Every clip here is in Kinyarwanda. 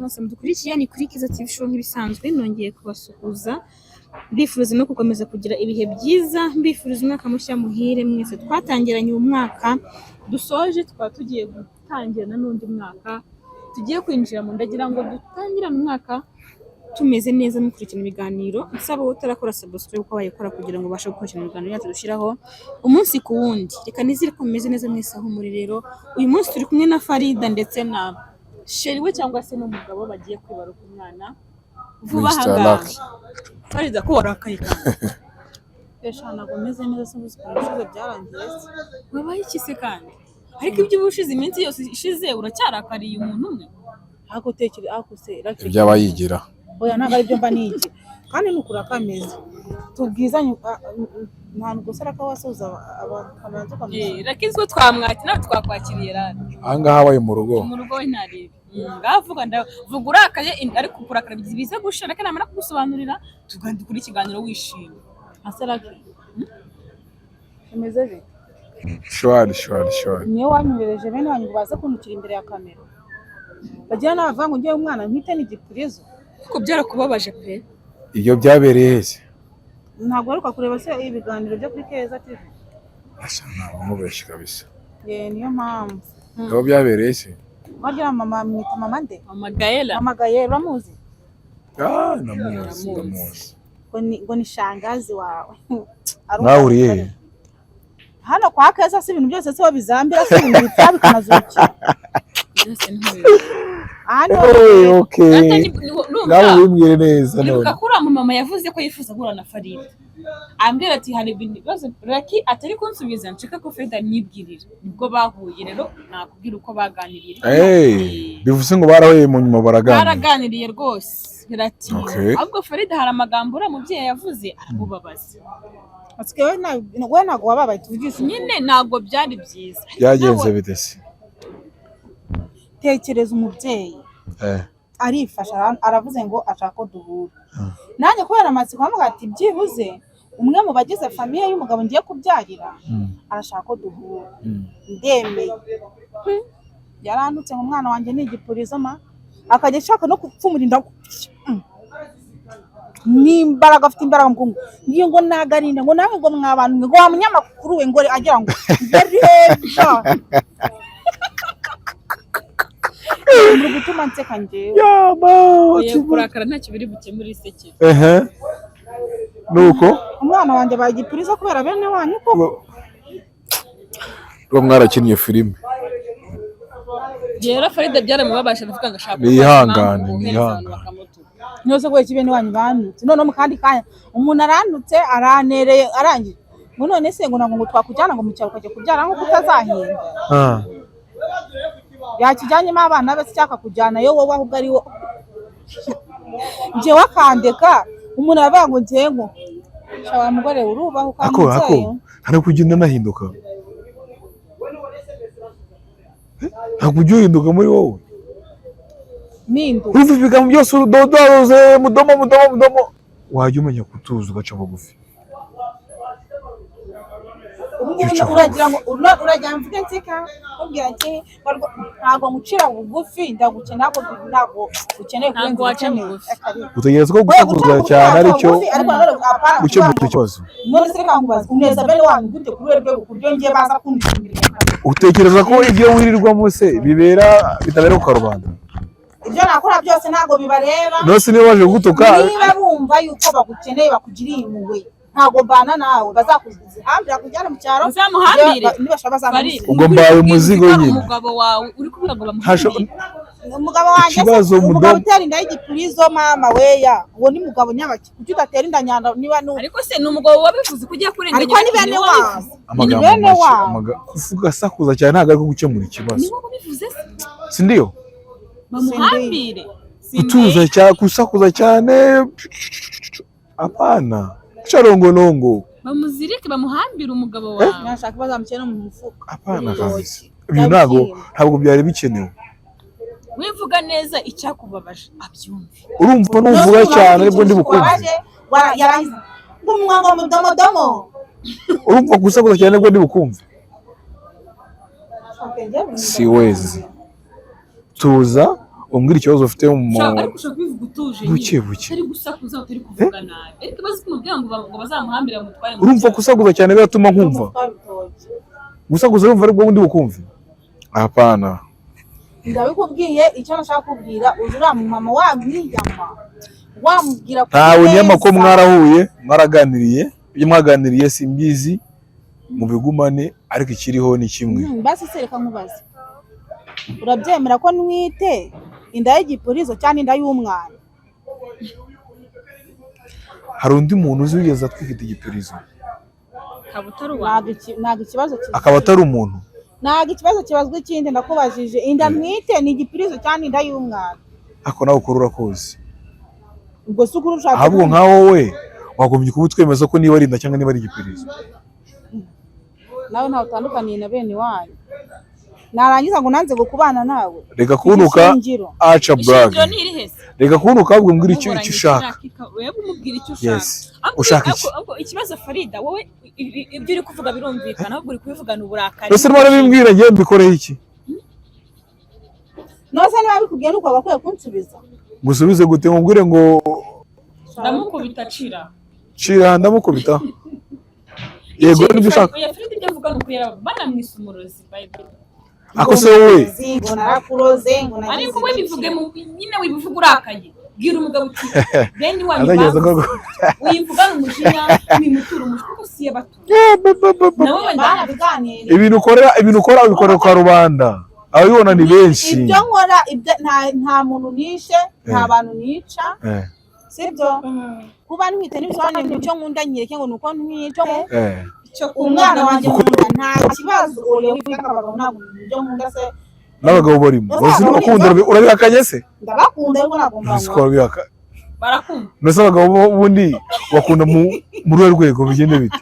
mwese mudukurikiye ni kuri Kiza TV show nk'ibisanzwe nongeye kubasuhuza mbifuriza no gukomeza kugira ibihe byiza mbifuriza umwaka mushya muhire mwese twatangiranye uyu mwaka dusoje tugiye gutangirana n'undi mwaka tugiye kwinjira mu ndagira ngo dutangirane umwaka tumeze neza mukurikira ibiganiro nsaba utarakora subscribe ko bayikora kugira ngo bashe gukurikira ibiganiro yacu dushiraho umunsi ku wundi reka nizire ko meze neza mwese aho muri rero uyu munsi turi kumwe na Farida ndetse na Sheri we cyangwa se n'umugabo bagiye kwibaruka umwana vuba hanga Farida ko warakaye eshana gomeze neza sinzi ko bishize byarangiye wabaye iki se kandi ariko ibyo ubushize iminsi yose ishize uracyarakariye umuntu umwe ako tekere ako se ibyabayigira oya ntabwo ari byo mba nigi kandi nukura kameze tubwizanye nta gusara ko wasoza abantu kameze rakizwe twamwaki nawe twakwakiriye rani ahangaha habaye mu rugo we ntarebe ngavuga ndavuga urakaye ariko kurakara bize gushira kandi namara kugusobanurira tugandi kuri ikiganiro wishimye asaraki kimeze bite shwari niyo wanyohereje bene wanyu baza kunukira imbere ya kamera bagira n'abavanga ngiye umwana nkite n'igipurizo ko byarakubabaje pe iyo byabereye hese ntabwo aruka kureba se ibiganiro byo kuri Keza TV asa ntabwo mubeshye kabisa niyo mpamvu iyo byabereye se wagira mama mwita mama nde mama Gaela uramuzi namuzi ngo ni shangazi wawe mwahuriye hano kwa Keza si ibintu byose se wabizambira se ibintu bitya bikanazuki okay nawe wimwire neza none ukakura mu mama yavuze ko yifuza guhura na Farida ambwira ati hari ibintu bibazo Raki atari kunsubiza nshaka ko Farida nibwirira nibwo bahuye rero nakubwira uko baganiriye bivuze ngo barahuye mu nyuma baraganiriye rwose birati ahubwo Farida hari amagambo ura mubyeyi yavuze aramubabaza atske we ntago wababaye tuvugisha nyine ntago byari byiza byagenze bite se tekereza umubyeyi arifasha aravuze ngo ashaka ko duhura nanjye kubera amatsiko amuga ati byibuze umwe mu bagize famiye y'umugabo ngiye kubyarira arashaka ko duhura ndemeye yarandutse ngo umwana wanjye ni igipurizo ma akajya ashaka no kupfumurinda n'imbaraga afite imbaraga mkungu niyo ngo nagarinda ngo nawe ngo mwabantu ngo wa munyamakuru we ngo agira ngo reba muri gutuma nseka njyewe kurakara ntacyo biri bukemura isekere nuko umwana wanjye bagipuriza kubera bene wanyu ko mwarakinnye filime rero Farida byaramubabasha ndavuga ngo ashaka nihangane nose gwe kibene wanyu banutse none mu kandi kanya umuntu arantutse aranereye arangije ngo none se ngo nango twakujyana ngo mu cyaro kujya kubyara nko kutazahinda yakijyanyemo abana bese cyaka kujyana yo wowe ahubwo ari wo nje wakandeka umuntu aravuga ngo ngengo shawa mugore urubaho ukamutse hari kugenda nahinduka hakujya uhinduka muri wowe ninduka uvuga ibigambo byose udodoze mudomo wajya umenya kutuza ugaca bugufi uragira ngo urajya mvuge nseka ubwira ati ntago mucira bugufi ndagukena ntabwo ukeneye kurenza ukeneye utegereza ko gusakuza cyane aricyo gukemura ikibazo none se kangubaza uneza bene wanyu gute kuri rwego kuryo ngiye baza kundishimira utekereza ko ibyo wirirwamo se bitabera ku karubanda ibyo nakora byose ntago bibareba nose niba baje gutuka niba bumva yuko bagukeneye bakugiriye impuhwe ntago mbana nawe bazakuzihambira kujyana mu cyaro uzamuhambire ubwo mbaye umuzigo nyine umugabo wawe uri kuvuga ngo bamuhambire umugabo wanjye umugabo utera inda y'igipurizo mama weya uwo ni mugabo nyabaki kuki udatera inda nyanda niba ariko se ni umugabo wabivuze kujya kurenganya ariko ni bene wabo kuvuga sakuza cyane ntabwo ari gukemura ikibazo niwo bivuze si ndiyo bamuhambire utuza cyane kusakuza cyane apana charongonongo bamuzirike bamuhambira umugabo wawe nashaka bazamukena mu mufuka apana kabisa ibyo ntabwo byari bikenewe wivuga neza icyakubabaje abyumve urumva nuvuga cyane ariko ndi bukumve yarangiza ngumwango mudomodomo urumva gusakuza cyane ariko ndi bukumve siwezi tuza umbwira ikibazo ufite mu ariko ushobora kubivuga utuje buke buke. utari gusakuza utari kuvuga nabi ariko bazi kumubwira ngo bazamuhambire bamutware Urumva gusakuza cyane biratuma nkumva. Gusakuza urumva ari bwo bundi bukumva. Hapana. Ndabikubwiye icyo nashaka kubwira uzura mu mama wamwiyama. Wamubwira Ntawe nyama ko mwarahuye, mwaraganiriye, ibyo mwaganiriye simbizi mu bigumane ariko ikiriho ni kimwe. Basi sereka nkubaze. Urabyemera ko nwite inda y'igipurizo cyane inda y'umwana? Hari undi muntu uzi wigeze atwikita igipurizo? Ntabwo ikibazo akaba atari umuntu. Ntabwo ikibazo kibazwa ikindi ndakubajije inda nwite ni igipurizo cyane inda y'umwana. Ako nawe ukurura koze. Ubwo se ukuru ushaka ahubwo nka wowe wagombye kuba utwemeza ko niba ari inda cyangwa niba ari igipurizo. Nawe ntawe utandukaniye na bene wanyu. Narangiza ngo nanze gukubana nawe. Reka kunuka acha brag. Reka kunuka ahubwo mbwira icyo ushaka. Wewe umubwira icyo ushaka. Yes. Ushaka iki? Ikibazo Farida wowe ibyo uri kuvuga birumvikana ahubwo uri kubivugana uburakari. Ese rwara bimbwira ngiye mbikoreye iki? Nose niba bikubwiye nuko bakwiye kunsubiza. Gusubize gute mubwire ngo ndamukubita cira. Cira ndamukubita. Yego nibyo ushaka. Oya Farida ibyo avuga nuko banamwise umurozi Bible. Ako se wowe ngo narakuroze ngo nagize. Ariko we bivuge mu nyine wibivuga urakaye. Bwira umugabo uti bene wanyu uyivuga umujinya wimutura umushyi ko siye bato. Nawe barabiganira. Ibintu ukora ubikorera kwa rubanda. Abibona ni benshi. Ibyo nkora nta muntu nishe, nta bantu nica. Sibyo? Kuba ntwite n'ibisobanuro n'icyo nkunda nyireke ngo nuko ntwico. Umwana wanjye nta kibazo uriye kwika abagabo ntabwo ibyo nkunda se. N'abagabo barimo. Uzi n'ukunda urabihakanye se? Ndabakunda ariko nagomba. Usikora bihaka. Barakunda. Nose abagabo bundi bakunda mu rwego bigende bite?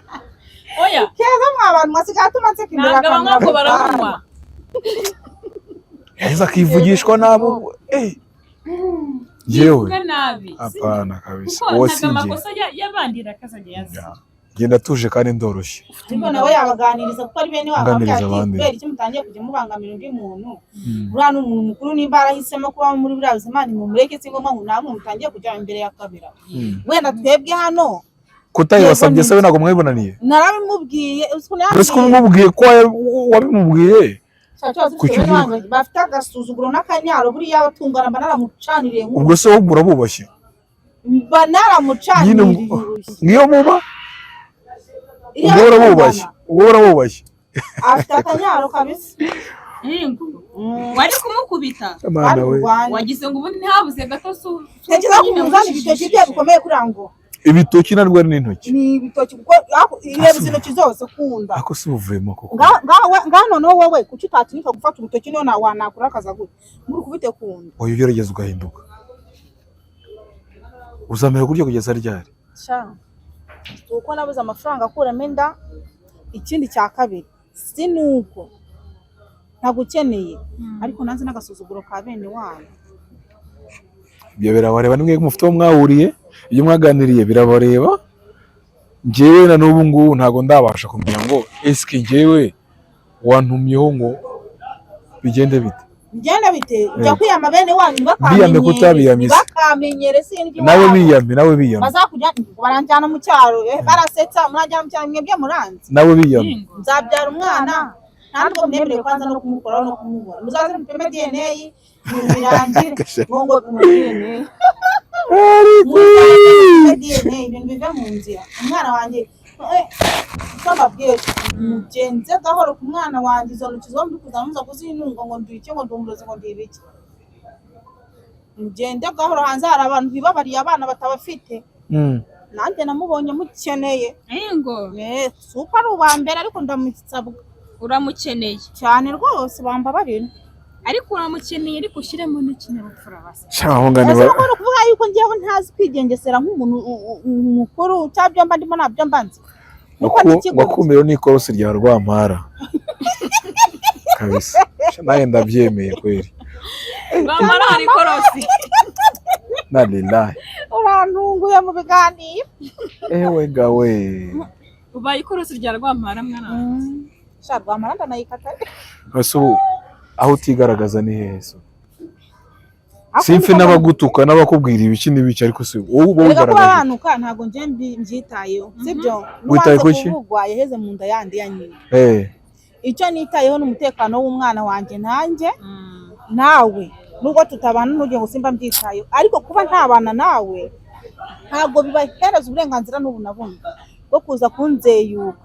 Oya. Keza mwabantu masigaye tumatse kindira kamera. Ntabwo baramunywa. Eza kivugishwa nabo. Yewe. Nabi. Apana kabisa. Wose amakosa yabandira kazajya yaza. Genda tuje kandi ndoroshye. Ariko nawe yabaganiriza kuko ari bene wabo byari icyo mutangiye kujya mubangamira undi muntu. Uriya n'umuntu mukuru nimba arahisemo kuba muri buriya buzima ni mumureke si ngombwa ngo namwe mutangiye kujya imbere ya kamera. Wenda twebwe hano kutayibasabye se we ntabwo mwibonaniye. Narabimubwiye ese ko mubwiye ko wabimubwiye bafite agasuzuguro n'akanyaro buriya batungana banaramucaniriye. Ubwo se wowe urabubashye? Banaramucaniriye. Niyo muba ubwo urabubashye. Afite akanyaro kabisa. Wari kumukubita wagize ngo ubundi ntihabuze gato su tekereza kumuzana ibitoki bye bikomeye kurango ibitoki narwo n'intoki ni ibitoki kuko ireba intoki zose kunda ako si uvuyemo koko ngano no wowe kuki utatinika gufata urutoki niyo wanakura akaza gute muri kubite kunda oyo ugerageza ugahinduka uzamera kurya kugeza ryari sha uko nabuze amafaranga akuramo inda ikindi cya kabiri sinuko ntagukeneye ariko nanze n'agasuzuguro ka bene wanyu. Ibyo birabareba nimwe mufite wo mwahuriye iyo mwaganiriye birabareba. Njyewe na n'ubu ngubu ntago ndabasha kumenya ngo eske njyewe wantumyeho ngo bigende bite. Bigenda bite njya kwiyama bene wanyu bakamenyere sindi nawe biyame bazakujya baranjyana mu cyaro barasetsa murajya mu cyaro mwebwe muranze nawe biyame nzabyara umwana ntabwo mwemereye kwanza no kumukora no kumubona muzaze mupime DNA birangire ngo DNA ibintu bive mu nzira umwana wanjye twababwiye mugenze gahoro ku mwana wanjye izo ntoki zombi kuzamuza kuzinunga ngo ndwike ngo ndumuroze ngo ndibike mugende gahoro hanze hari abantu bibabariye abana batabafite nanjye namubonye mukeneye ngo super ubambere ariko ndamusabwa uramukeneye cyane rwose bambabarira ariko uramukeneye ariko ushyiremo n'ikinyabupfura basa cyahongane bari kuvuga yuko ngiye ntazi kwigengesera nk'umuntu mukuru cyabyo mba ndimo nabyo mbanze wakumiro n'ikorosi rya Rwampara kabisa naye ndabyemeye kweri Rwampara hari ikorosi nalilahi urantunguye mu biganiro ewe gawe ubaye ikorosi rya Rwampara mwana sha Rwampara ndanayikata ese aho utigaragaza ni hehe so simfe n'abagutuka n'abakubwira ibiki n'ibiki ariko se wowe Erega kuba ubigaragaje banuka ntabwo nje mbyitayeho sibyo Witaye ku ki? kuvugwa yaheze mu nda yandi ya nyina eh icyo nitayeho n'umutekano w'umwana wanjye nanjye nawe nubwo tutabana n'ugiye ngo simba mbyitayeho ariko kuba ntabana nawe ntabwo bibahereza uburenganzira n'ubu na bumwe bwo kuza kunzeyuka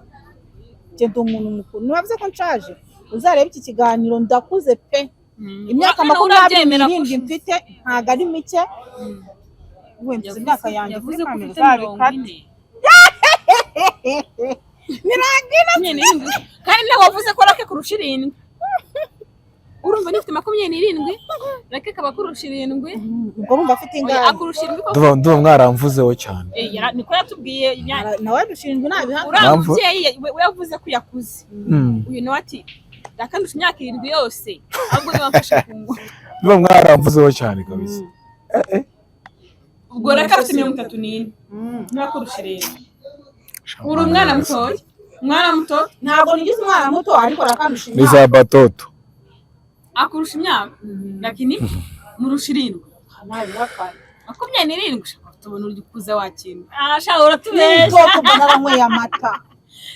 njye ndi umuntu mukuru ntibavuze ko nshaje uzareba iki kiganiro ndakuze pe imyaka 27 mfite ntabwo ari mike wenda imyaka yanjye kuri kamera uzabikate kandi nawe wavuze ko rake kurusha 7 urumva nifite 27 rake kaba kurusha 7 ubwo urumva afite ingana akurusha 7 ndumva mwaramvuzeho cyane niko yatubwiye nawe dushinzwe nabiha uramubyeyi we yavuze ko yakuze uyu nawe ati rakandusha imyaka 7 yose ahubwo niba mfashe kungo ndumva mwaramvuzeho cyane kabisa ubwo rake afite 34 niba kurusha 7 uri umwana muto ntabwo nigize umwana muto ariko rakandusha ni za batoto akurusha imyaka lakini murusha 7 27 ushaka tubona uri kuza wakintu sha uratubesha naranyweye amata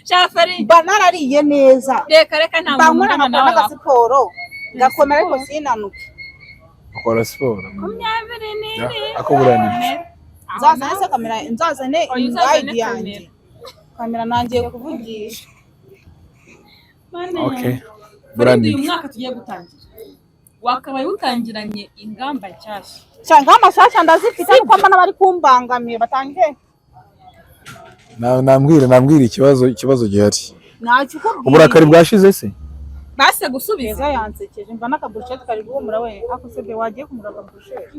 shafari banarariye neza reka nta muntu bamwana nawe siporo ngakomera ariko sinanuke akora siporo 24 akuburanije nzazane kamera nzazane guide yanjye kamera nangiye kuvugisha okay burandi uyu mwaka tugiye gutangira wakabaye utangiranye ingamba nshyashya cyangwa amashyashya ndazifite ariko mbana bari kumbangamiye batangiye nambwira ikibazo gihari nacukubwiye uburakari bwashize se base gusubiza yansekeje mva n'akaburusheti kari guhumura we ako sebye wagiye kumura akaburusheti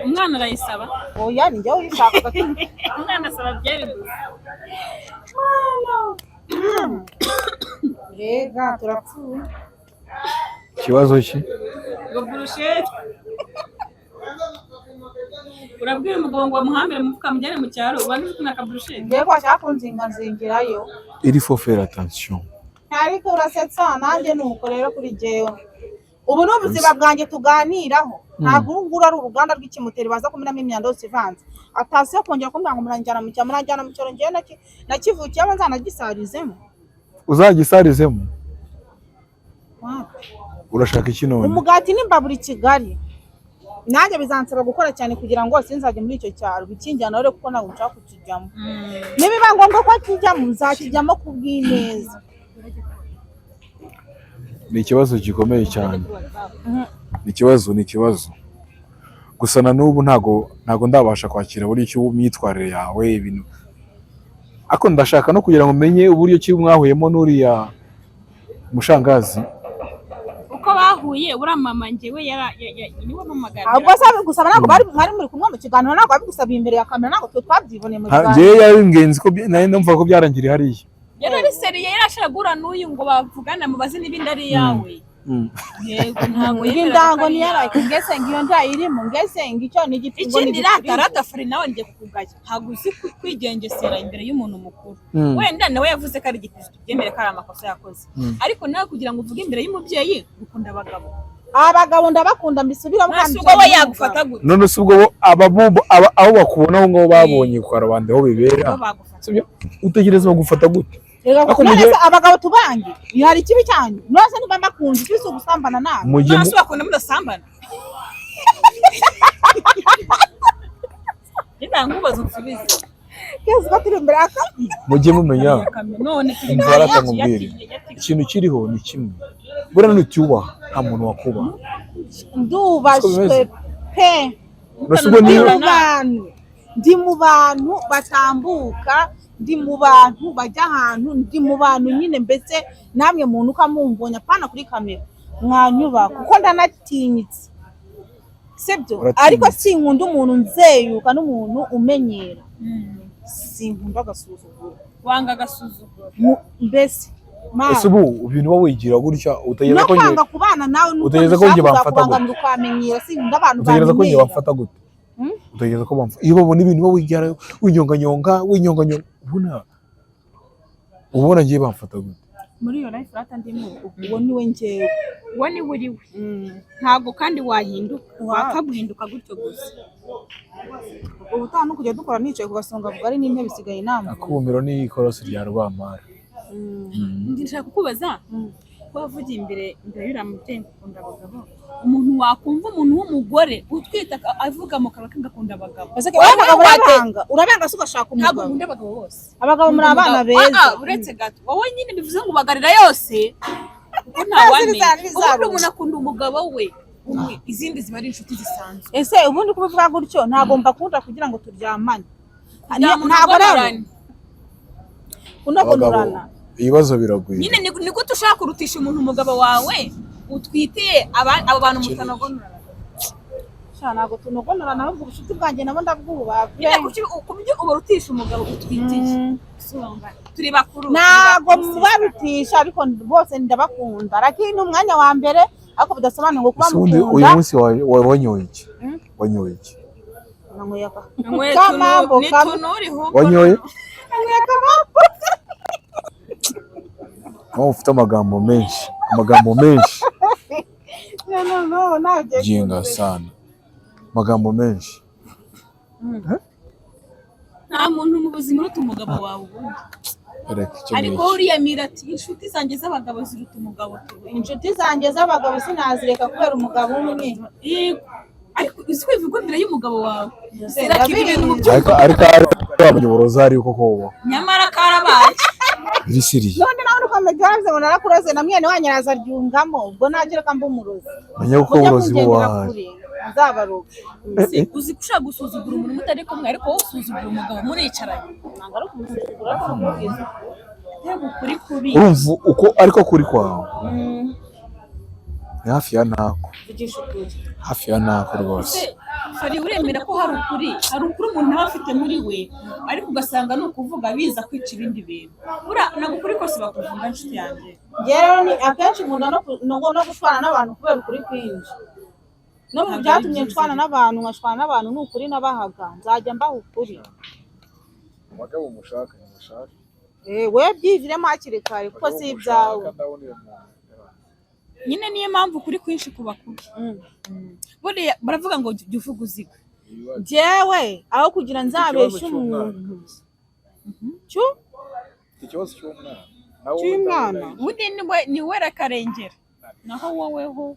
umwana arayisaba oya ni njye uyishaka umwana asaba byeri gusa rega turapfuye ikibazo ki ngo burusheti urabwira umugabo ngo muhambire mufuka mujyane mu cyaro ubanze kuna kaburusheti ngiye ko ashaka kunzingazingirayo il faut faire attention ariko urasetsa nanjye nuko rero kuri jewe ubu ni ubuzima bwanjye tuganiraho ntabwo urunguru ari uruganda rw'ikimoteri baza kumiramo imyanda yose ivanze atasiyo kongera kumbwira ngo muranjyana mu cyaro ngewe nakivukiye abo nzanagisarizemo uzagisarizemo urashaka iki none umugati n'imbabura i Kigali nanjye bizansaba gukora cyane kugira ngo sinzajye muri icyo cyaro bikinjyana rero kuko ntabwo nshaka kukijyamo nibiba ngombwa ko kijyamo nzakijyamo kubw'ineza ni ikibazo gikomeye cyane ni ikibazo gusa na n'ubu ntago ndabasha kwakira buri cyo myitwarire yawe ibintu ako ndashaka no kugira ngo menye uburyo ki mwahuyemo n'uriya mushangazi uko bahuye uramama njyewe niwe mpamagara ahubwo sabe gusaba ntabwo bari muri kumwe mu kiganiro ntabwo babigusaba imbere ya kamera ntabwo twe twabyiboneye mu kiganiro njyewe yari ingenzi ko nari ndumva ko byarangiriye hariya yari seriye yarashaka gura n'uyu ngo bavugana mubaze n'ibindi ari yawe yego ntabwo indango ni yarake ngese ngiyo ndayirimo ngese ngicyo ni igipingo ikindi ratarata fari nawe ngiye kukugaya ntabwo uzi kwigengesera imbere y'umuntu mukuru wenda nawe yavuze ko ari igikristo byemere ko ari amakosa yakoze ariko nawe kugira ngo uvuge imbere y'umubyeyi ukunda abagabo ndabakunda mbisubiramo kandi ubwo we yagufata gute none se ubwo abo bakubona aho ngaho babonye kwa rubanda aho bibera sibyo utegereza bagufata gute abagabo tubange hari ikibi cyane nose niba bakunze icyo gusambana nawe nose bakunda mudasambana ndangubaza nsubize kezi batiri imbere akamwe mujye mumenya none imvara atamubwire ikintu kiriho ni kimwe buriya ntutyubaha nta muntu wakubaha ndubashwe pe ndi mu bantu batambuka ndi mu bantu bajya ahantu ndi mu bantu nyine mbese namwe muntu ukamumbonya apana kuri kamera mwanyuba kuko ndanatinyitse sibyo ariko sinkunda umuntu nzeyuka n'umuntu umenyera sinkunda agasuzuguro wanga agasuzuguro mbese ese ubu ibintu wowe wigira gutya utegereza ko ngiye kubana nawe utegereza ko ngiye bamfata gute ukamenyera sinkunda abantu utegereza ko ngiye bamfata gute utegereza ko bamfata iyo babona ibintu wowe wigira winyonganyonga ubona ngiye bamfata gute muri iyo life rata ndimo uwo niwe njyewe. uwo ni we ntabwo kandi wahinduka wapfa guhinduka gutyo gusa. Ubutaha no kujya dukora nicaye ku gasonga bugari n'intebe isigaye inama. Akumiro ni ikorosi rya Rwamara. Ndashaka kukubaza ko wavugiye imbere y'uriya mubyeyi ukunda abagabo, umuntu wakumva umuntu w'umugore utwita avuga mu kanwa ke ngakunda abagabo. Urabanga se ugashaka Ntabwo umugabo. nkunda abagabo bose. Abagabo muri abana beza. Uretse gato wowe nyine bivuze ngo ubagarira yose kuko nta wamenya. Ubundi umuntu akunda umugabo we umwe, izindi ziba ari inshuti zisanzwe. Ese ubundi kubivuga gutyo ntabwo mbakunda kugira ngo turyamane. Ntabwo rero kunogorana. Ibibazo biraguye. Nyine ni gute ushaka kurutisha umuntu umugabo wawe utwitiye abo bantu mutanogonora. Ntabwo tunogonorana ahubwo ubucuti bwanjye nabo ndabwubaha. Kubyo ubarutisha umugabo utwitiye. Turi bakuru. Ntabwo mubarutisha ariko bose ndabakunda. Lakini umwanya wa mbere ariko bidasobanuye ngo kuba mukunda. Uyu munsi wanyoye iki? Wanyoye iki? Nanyoye kamambo uriho. Wanyoye? Nanyoye kamambo. Ufite amagambo menshi. No, ntabwo Jinga sana. Amagambo menshi. Nta muntu mu buzima uruta umugabo wawe ubundi. Ariko uriya mirati inshuti zanjye z'abagabo ziruta umugabo tuwe. Inshuti zanjye z'abagabo sinazireka kubera umugabo umwe. Ariko izwivuga imbere y'umugabo wawe. Ariko abanyoboroza ari uko kobo. Nyamara karabaye. Birisiriye. None nawe ukomeye byaranze ngo narakuroze na mwene wanyaraza ryungamo ubwo nagira ka mbumurozi. Menya uko uburozi buwahaye. Azabaruka. Uzi kushaka gusuzugura umuntu mutari kumwe ariko wowe usuzugura umugabo muricaranye. Nanga ari kumusuzugura kumubwiza. Yego kuri kubi. Urumva uko ariko kuri kwawe. Ni hafi ya ntako. Vugisha ukuri. Hafi ya ntako rwose. Fari uremera ko hari ukuri umuntu aba afite muri we ariko ugasanga ni ukuvuga biza kwica ibindi bintu. Ntabwo ukuri kose bakuvunga inshuti yanjye. Rero ni akenshi nkunda no gushwana n'abantu kubera ukuri kwinshi. No mu byatumye nshwana n'abantu nkashwana n'abantu ni ukuri nabahaga nzajya mbaha ukuri. Umugabo umushaka. We byiviremo hakiri kare kuko si ibyawe. Nyine niyo mpamvu kuri kwinshi kuba kubi. Buriya baravuga ngo jya uvuga uziga. Jewe aho kugira nzabeshe umuntu. Ikibazo cy'umwana. Ubundi ni we rakarengera. Naho woweho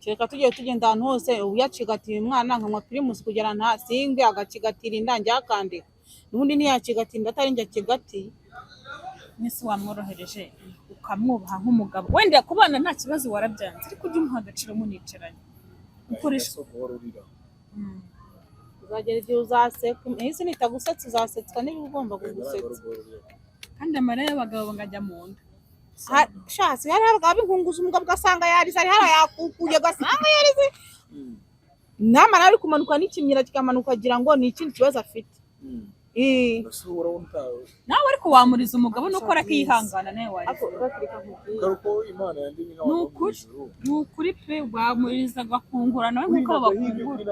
Kereka tugiye tugenda ahantu hose uyacigatiye umwana nkanywa primus kugera nta singwe agacigatira indange akandika. Nubundi ntiyacigatira atari njye kigati. Mwese wamworohereje ukamwubaha nk'umugabo. Wenda kubana nta kibazo warabyanze ariko ujye umuha agaciro municaranye. Ukoresha uzagera igihe uzaseka. Ese nitagusetsa uzasetswa niba ugomba kugusetsa. Kandi amarira y'abagabo ngajya mu nda. Shasi hari abagabo b'inkunguzi umugabo ugasanga yarize ari hara yakukuye gasanga yarize. Namara ari kumanuka n'ikimyira kikamanuka agira ngo ni ikindi kibazo afite. Nawe ariko wamuriza umugabo nuko arakihangana nawe wari. Ni ukuri pe wamuriza agakungura nawe nkuko bakungura.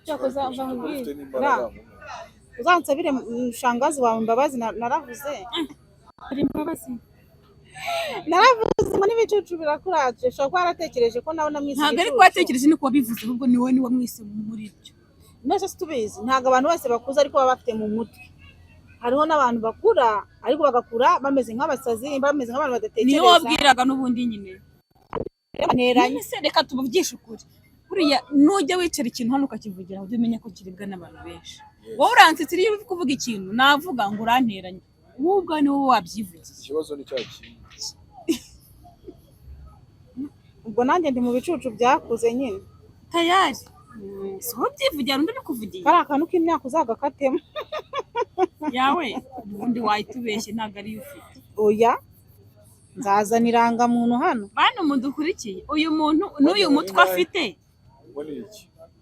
Cyakoza mvangubwira. Uzansabire shangazi wawe imbabazi naravuze. Ari imbabazi. Naravuze ngo n'ibicucu birakuraje shaka kwaratekereje ko nawe namwise. Ntabwo ari kwatekereje niko wabivuze ahubwo ni wowe ni wamwise muri byo. Nose tubizi ntabwo abantu bose bakuza ariko baba bafite mu mutwe. Hariho n'abantu bakura ariko bagakura bameze nk'abasazi bameze nk'abantu badatekereza. Niyo wabwiraga n'ubundi nyine. Neranye se reka tubuvugishe ukuri. Buriya nujya wicara ikintu hano ukakivugira ujye umenya ko kiribwa n'abantu benshi. Wowe uransitse iyo uri kuvuga ikintu navuga ngo uranteranye. Wowe ubwo ni wowe wabyivugiye. Ikibazo ni cyaki. Ubwo nanjye ndi mu bicucu byakuze nyine. Tayari. So byivugira undi bikuvugiye. Kari akantu k'imyaka uzagakatemo. Yawe ubundi wayitubeshye ntabwo ari ufite. Oya. Nzazana irangamuntu hano. Bana mudukurikiye. Uyu muntu n'uyu mutwe afite.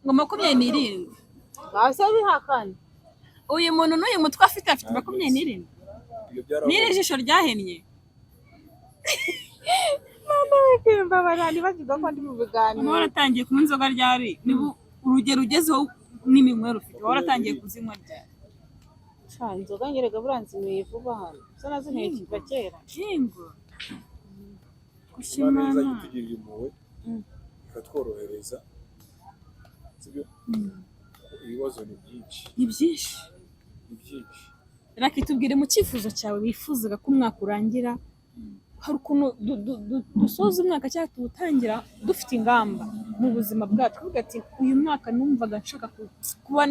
Ngo 27. Base bihakane. Uyu muntu n'uyu mutwe afite 27. Nire jisho ryahennye. Mama wekemba barani bavuga ko ndi mu biganiro. Waratangiye kunywa inzoga ryari? Nibu urugero ugezeho n'iminywero ufite. Waratangiye kuzinywa ryari? Ca inzoga nyerega buranzinyweye vuba hano so nazinyweye kiva kera Yego. Imana Gushimana. izajya itugirira impuhwe ikatworohereza sibyo ibibazo ni byinshi Ni byinshi. ni byinshi Raki tubwire mu cyifuzo cyawe wifuzaga ko umwaka urangira hari ukuntu dusoza umwaka cyangwa tuwutangira dufite ingamba mu buzima bwacu kuvuga ati uyu mwaka numvaga nshaka kuba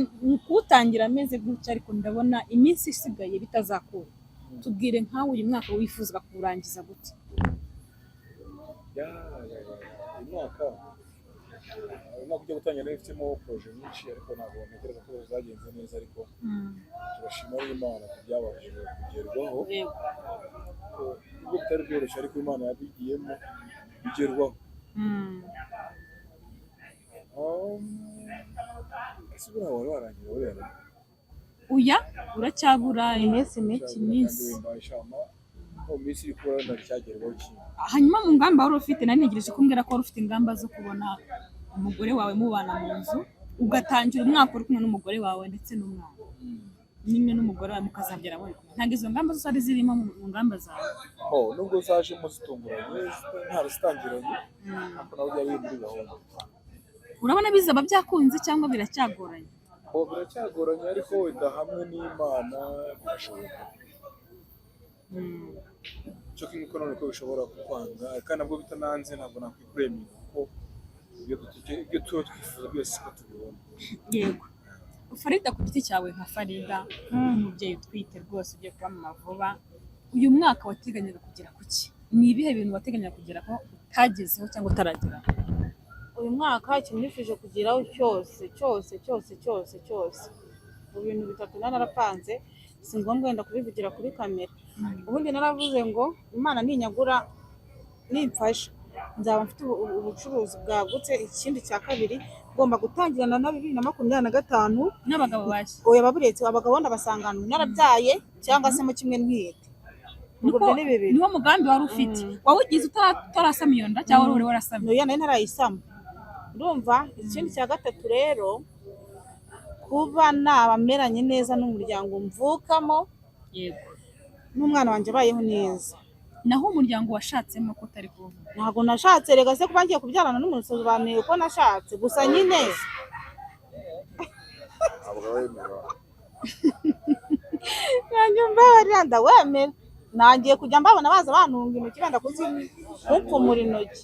kuwutangira ameze gutya ariko ndabona iminsi isigaye bitazakura tubwire nkawe uyu mwaka wifuzaga kuwurangiza gute uyu mwaka ujya gutangira ifitemo poroje nyinshi ariko ntabwo ntekereza ko zagenze neza ariko turashima Imana ku byabashije kugerwaho nubwo bitari byoroshye ariko Imana yabigiyemo bigerwaho ese buriya wari warangira ureba uya uracyabura iminsi mike iminsi mu minsi iri kubura ntacyagerwaho kimwe hanyuma mu ngamba wari ufite nari ntegereje kumbwira ko wari ufite ingamba zo kubona umugore wawe mubana mu nzu ugatangira umwaka uri kumwe n'umugore wawe ndetse n'umwana nyine n'umugore wawe mukazabyara muri kumwe ntabwo izo ngamba zose ari zirimo mu ngamba zawe nubwo zajemo zitunguranye ntarazitangiranye ariko nawe byaba biri muri gahunda urabona bizaba byakunze cyangwa biracyagoranye biracyagoranye ariko wenda hamwe n'Imana birashoboka cyo kimwe ko none ko bishobora kukwanga kandi nabwo bitananze ntabwo nakwikuremera kuko ibyo tuba twifuza byose ko tubibona yego Farida ku giti cyawe nka Farida nk'umubyeyi utwite rwose ugiye kuba mu mavuba uyu mwaka wateganyaga kugera ku ki ni ibihe bintu wateganyaga kugeraho utagezeho cyangwa utarageraho uyu mwaka ikintu nifuje kugeraho cyose mu bintu bitatu narapanze si ngombwa wenda kubivugira kuri kamera ubundi naravuze ngo Imana ninyagura nimfasha nzaba mfite ubucuruzi bwagutse ikindi cya kabiri ngomba gutangirana na 2025 n'abagabo bashya oya baburetse abagabo ndabasangana narabyaye cyangwa se mu kimwe ntwite ubwo ni bibiri niwo mugambi wari ufite wawugize utarasama iyo nda cyangwa wari warasamye oya nari ntarayisama ndumva ikindi cya gatatu rero kuba nabameranye neza n'umuryango mvukamo yego n'umwana wanjye abayeho neza naho umuryango washatsemo ko utari kuvuga ntabwo nashatse rega se kuba ngiye kubyarana n'umuntu sobanuriye ko nashatse gusa nyine nanjye mbabarira ndawemera nangiye kujya mbabona baza bantunga intoki benda kumpfumura intoki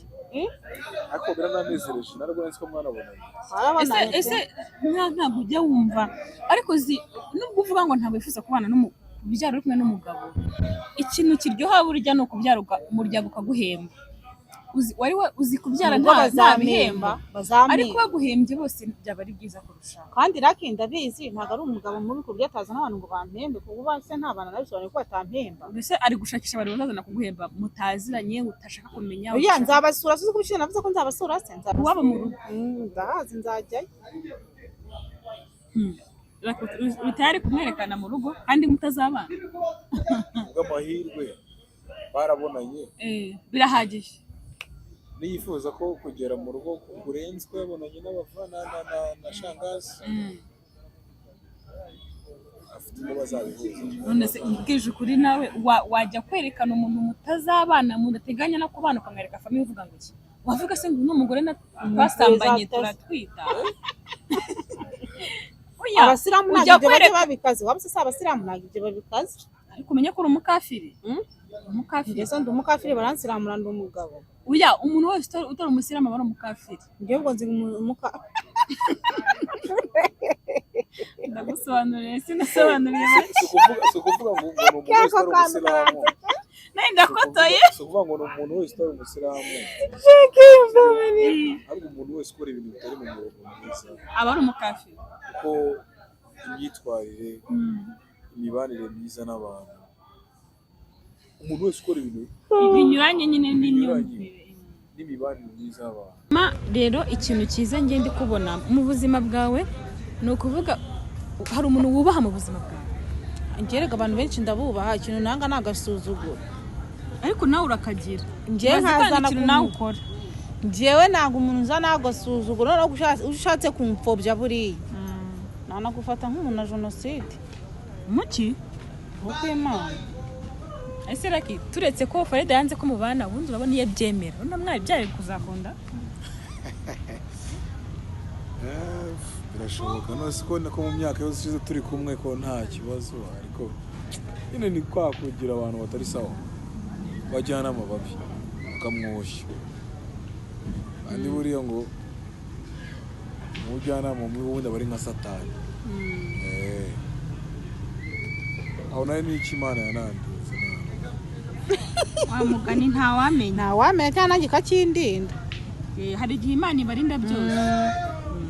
ariko birananezereje narwo nzi ko mwanabonanye ese ntabwo ujya wumva ariko nubwo uvuga ngo ntabwo wifuza kubana kubyara uri kumwe n'umugabo ikintu kiryoha burya ni ukubyara umuryango ukaguhemba wari uzi kubyara nta bihemba ariko baguhembye bose byaba ari byiza kurushaho kandi Lucky ndabizi ntabwo ari umugabo mubi ku buryo atazana abantu ngo bampembe kuko base nta bana nabisobanuye ko batampemba mbese ari gushakisha abantu bazazana kuguhemba mutaziranye utashaka kumenya oya nzabasura suzi kubishira navuze ko nzabasura se waba mu rugo ndahazi nzajyayo utari kumwerekana mu rugo kandi mutazabana bw'amahirwe barabonanye birahagije niyifuza ko kugera mu rugo kurenzwe babonanye n'abavana na shangazi afite uko bazabihuza none se ubwije ukuri nawe wajya kwerekana umuntu mutazabana mudateganya no kubana ukamwereka famiye uvuga ngo iki wavuga se ngo n'umugore twasambanye turatwita abasiramu ntabwo bajya babikaze waba se abasiramu ntabwo ibyo babikaze ariko umenye ko uri umukafiri ese ndi umukafiri baransiramura ndi umugabo uya umuntu wese utari umusiramu aba ari umukafiri njyewe ubwo nzi ndagusobanuriye sinasobanuriye si ukuvuga ngo ni umuntu wese utari umusiramu nawe ndakotoye si ukuvuga ngo ni umuntu wese utari umusiramu ariko umuntu wese ukora ibintu bitari mu murongo mwiza aba ari umukafiri kuko imyitwarire imibanire myiza n'abantu umuntu wese ukora ibintu binyuranye nyine n'imyumvire n'imibanire myiza y'abantu rero ikintu cyiza njye ndi kubona mu buzima bwawe ni ukuvuga hari umuntu wubaha mu buzima bwawe ngerega abantu benshi ndabubaha ikintu nanga nagasuzuguro ariko nawe urakagira njyewe nkazana ikintu nawe ukora njyewe ntabwo umuntu nza nagasuzuguro no ushatse kumfobya buriya nanagufata nk'umuntu na jenoside umuki ubukwe Imana ese Lucky turetse ko Farida yanze ko mubana ubundi urabona iyo byemera urabona mwari byari kuzakunda birashoboka nose ko mu myaka yose ishize turi kumwe ko nta kibazo ariko nyine ni kwa kugira abantu batari sawa bajyana amababi bakamwoshya kandi buriya ngo umujyanama muri wundi aba ari nka satani aho nayo ni iki Imana yanandinze wa mugani ntawamenya cyangwa nanjye kakindinda hari igihe Imana ibarinda byose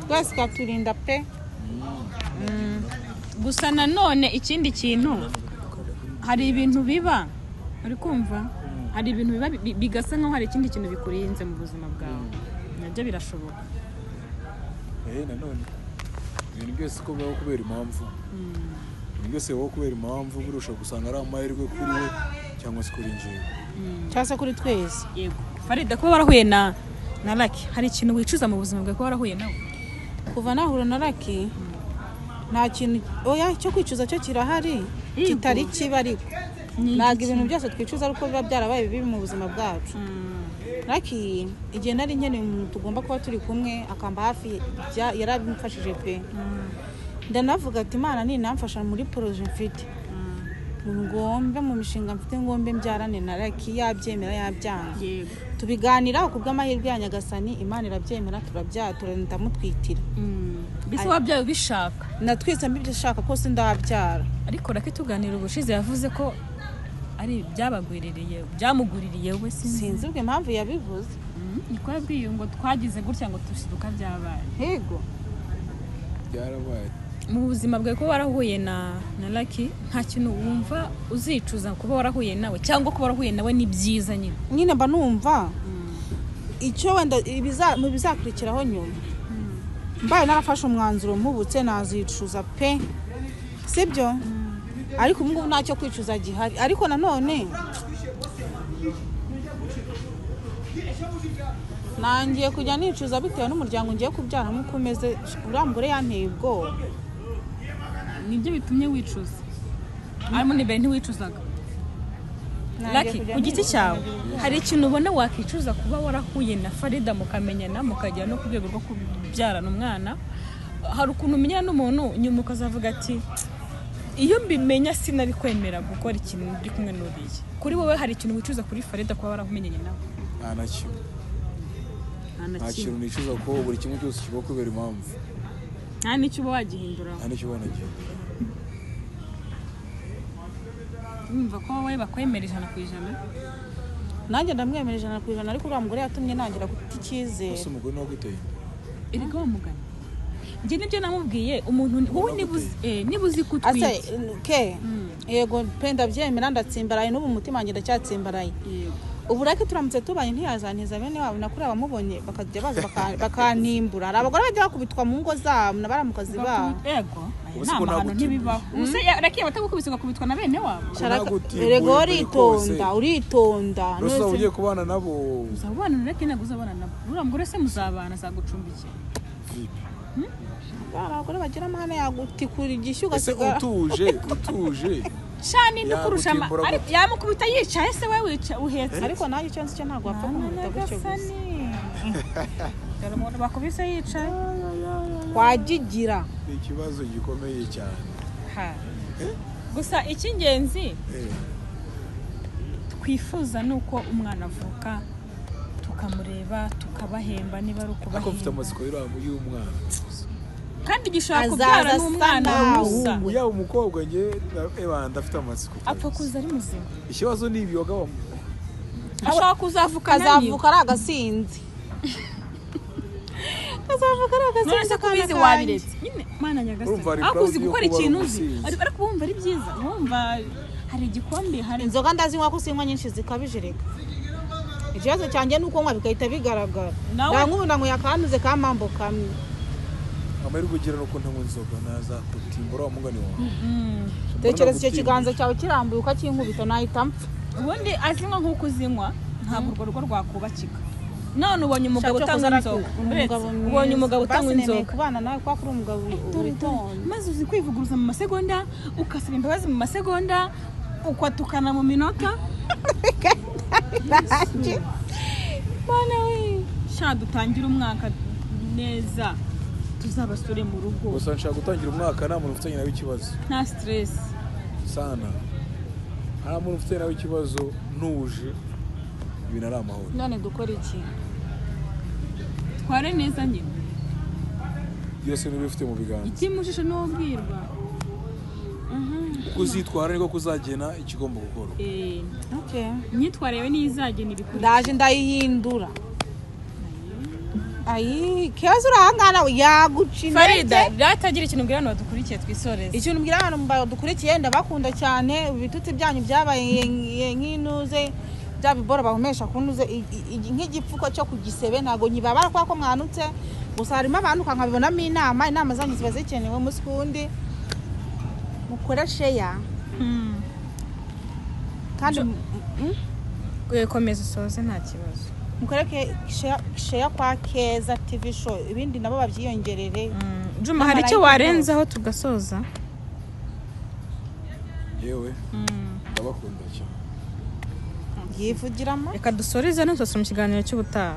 twese ikaturinda pe gusa nanone ikindi kintu hari ibintu biba uri kumva hari ibintu biba bigasa nkaho hari ikindi kintu bikurinze mu buzima bwawe nabyo birashoboka nanone ibintu byose ko bibaho kubera impamvu ibintu byose bibaho kubera impamvu birusha gusanga ari amahirwe kuri we cyangwa se kuri njyewe cyangwa se kuri twese yego Farida kuba warahuye na Lucky hari ikintu wicuza mu buzima bwawe ko warahuye nawe kuva nahura na Lucky nta kintu oya cyo kwicuza cyo kirahari kitari kiba ariko ntabwo ibintu byose twicuza ariko biba byarabaye bibi mu buzima bwacu Lucky igihe nari nkeneye umuntu tugomba kuba turi kumwe akamba hafi yarabimfashije pe ndanavuga ati Imana ninamfasha muri projet mfite ngombe mu mishinga mfite ngombe mbyarane na Lucky yabyemera yabyanga tubiganiraho ku bw'amahirwe ya Nyagasani Imana irabyemera turabyara ndamutwitira bise wabyaye bishaka natwise mbishaka ko sindabyara ariko Lucky tuganira ubushize yavuze ko ari byamuguririye we sinzi ubwo impamvu yabivuze niko yabwiye ngo twagize gutya ngo tushiduka byabaye yego byarabaye mu buzima bwawe ko warahuye na Lucky nta kintu wumva uzicuza kuba warahuye nawe cyangwa kuba warahuye nawe ni byiza nyine mba numva icyo wenda bizakurikiraho nyuma mbaye narafashe umwanzuro mpubutse nazicuza pe sibyo ariko ubu ngubu ntacyo kwicuza gihari ariko nanone nangiye kujya nicuza bitewe n'umuryango ngiye kubyaramo uko umeze uriya mugore yanteye ubwoba nibyo bitumye wicuza arimo nibere ntiwicuzaga Lucky ku giti cyawe hari ikintu ubona wakicuza kuba warahuye na Farida mukamenyana mukajya no ku rwego rwo kubyarana umwana hari ukuntu umenyana n'umuntu nyuma ukazavuga ati iyo mbimenya sinari kwemera gukora ikintu ndi kumwe n'uriye kuri wowe hari ikintu wicuza kuri Farida kuba warahumenyanye nawe nta kintu nicuza ko buri kimwe cyose kiba kubera impamvu nta n'icyo uba wagihindura nta n'icyo ubona gihindura wumva ko wowe bakwemera 100%? nanjye ndamwemera 100% ariko uriya mugore yatumye nangira guta icyizere ese umugore nawe guteye erega wa mugani njye nibyo namubwiye umuntu wowe nibuzi kutwita yego pe ndabyemera ndatsimbaraye n'ubu umutima wanjye ndacyatsimbaraye ubu Lucky turamutse tubanye ntiyazantiza bene wabo nakuri abamubonye bakajya baza bakantimbura hari abagore bajya bakubitwa mu ngo zabo n'abara mu kazi babo yego n'amahano ntibibaho ubuse Lucky batagukubiswa kubitwa na bene wabo erego uritonda rose ugiye kubana nabo uzabana na Lucky ntabwo uzabana nabo uriya mugore se muzabana azagucumbikira abagore bagira amahane yagutikura igishyu ugasigara utuje shani ndikurusha ariko yamukubita yicaye se wewe uhetse ariko nanjye icyo nzi cyo ntabwo wapfa kumubita gutyo gusa dore umuntu bakubise yicaye wagigira ikibazo gikomeye cyane gusa icy'ingenzi twifuza nuko umwana avuka tukamureba tukabahemba niba ari ukubahemba ako mfite amatsiko y'umwana kandi gishaka kubyara n'umwana musa uya umukobwa nge ndafite amatsiko apfa kuza ari muzima ikibazo ni ibiyoga ashaka kuzavuka ari agasinzi azavuka ari agasinzi akabizi wabiretse nyine mana Nyagasani akuzi gukora ikintu uzi ariko bumva ari byiza wumva hari igikombe hari inzoga ndazinywa ko sinywa nyinshi zikabijireka ikibazo cyanjye nuko nkwa bigahita bigaragara nk'ubu ndanywa yakanuze kamambo kamwe amahirwe ugira nuko ntanywa inzoga nazakutimbura umugani wawe tekereza icyo kiganza cyawe kirambuye ukakinkubita nahita mpfa ubundi azinywa nk'uko uzinywa ntabwo urwo rugo rwakubakika none ubonye umugabo utanywa inzoga ubonye umugabo utanywa inzoga kubana nawe kwa kuri umugabo witonda maze uzi kwivuguruza mu masegonda ukasaba imbabazi mu masegonda ukwatukana mu minota bana we sha dutangira umwaka neza tuzabasure mu rugo gusa nshaka gutangira umwaka nta muntu ufitanye nawe ikibazo nta stress sana nta muntu ufitanye nawe ikibazo ntuje ibintu ari amahoro none dukora iki tware neza nyine byose niba bifite mu biganza ikimushije n'uwo bwirwa kuzitwara niko kuzagena ikigomba gukora okay imyitwarire niyo izagena ibikora ndaje ndayihindura ayi kibazo urahangana yagucina Farida ratagira ikintu mbwira abantu badukurikiye twisoreze ikintu mbwira abantu badukurikiye ndabakunda cyane ibitutsi byanyu byabaye nk'inuze bya bibora bahumesha kunuze nk'igipfuko cyo kugisebe ntago nyibabara kwa ko mwanutse gusa harimo abantu kankabibonamo inama zanyu ziba zikenewe mu sikundi mukora share kandi komeza usoze nta kibazo mukoreke share kwa Keza TV show ibindi nabo babyiyongerere Juma hari icyo warenzaho tugasoza yewe ndabakunda cyane yivugiramo reka dusoreze n'usose mu kiganiro cy'ubutaha